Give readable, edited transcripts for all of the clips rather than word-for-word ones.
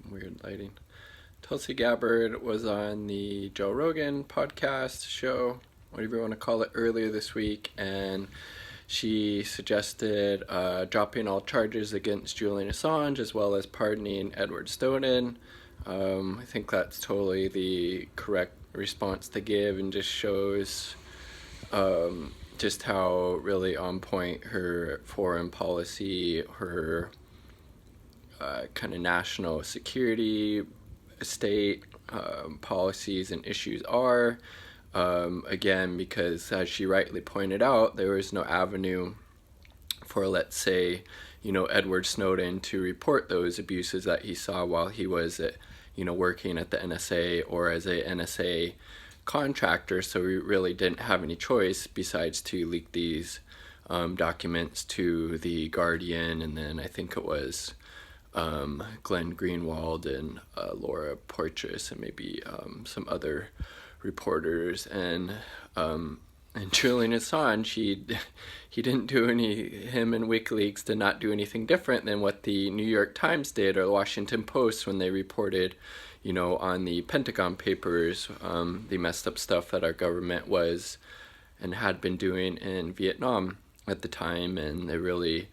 Some weird lighting. Tulsi Gabbard was on the Joe Rogan podcast show, whatever you want to call it, earlier this week, and she suggested dropping all charges against Julian Assange as well as pardoning Edward Snowden. I think that's totally the correct response to give, and just shows just how really on point her foreign policy, her kind of national security state policies and issues are. Again, because as she rightly pointed out, there was no avenue for, let's say, Edward Snowden to report those abuses that he saw while he was working at the NSA or as a NSA contractor. So we really didn't have any choice besides to leak these documents to the Guardian, and then I think it was Glenn Greenwald and Laura Poitras and maybe some other reporters, and Julian Assange, he didn't do him and WikiLeaks did not do anything different than what the New York Times did or the Washington Post when they reported, on the Pentagon Papers, the messed up stuff that our government was and had been doing in Vietnam at the time. And they really,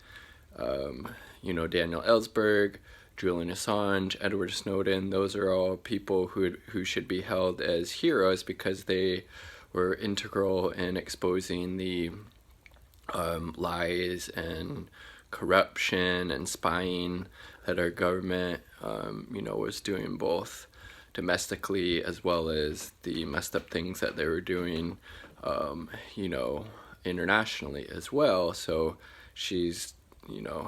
Daniel Ellsberg, Julian Assange, Edward Snowden, those are all people who should be held as heroes because they were integral in exposing the lies and corruption and spying that our government, was doing both domestically as well as the messed up things that they were doing, internationally as well. So she's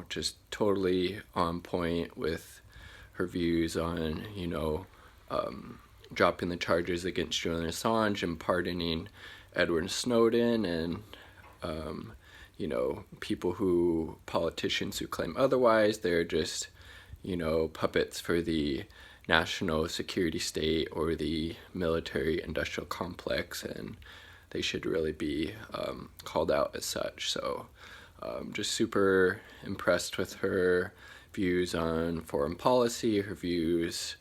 just totally on point with her views on, dropping the charges against Julian Assange and pardoning Edward Snowden, and, politicians who claim otherwise, they're just, puppets for the national security state or the military industrial complex, and they should really be called out as such. So just super impressed with her views on foreign policy, her views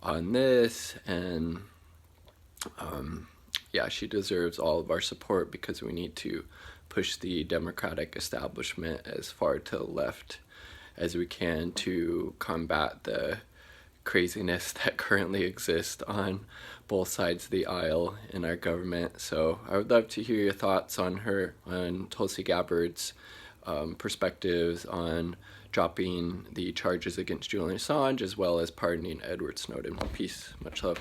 on this, and she deserves all of our support because we need to push the Democratic establishment as far to the left as we can to combat the craziness that currently exists on both sides of the aisle in our government. So I would love to hear your thoughts on Tulsi Gabbard's perspectives on dropping the charges against Julian Assange as well as pardoning Edward Snowden. Peace. Much love.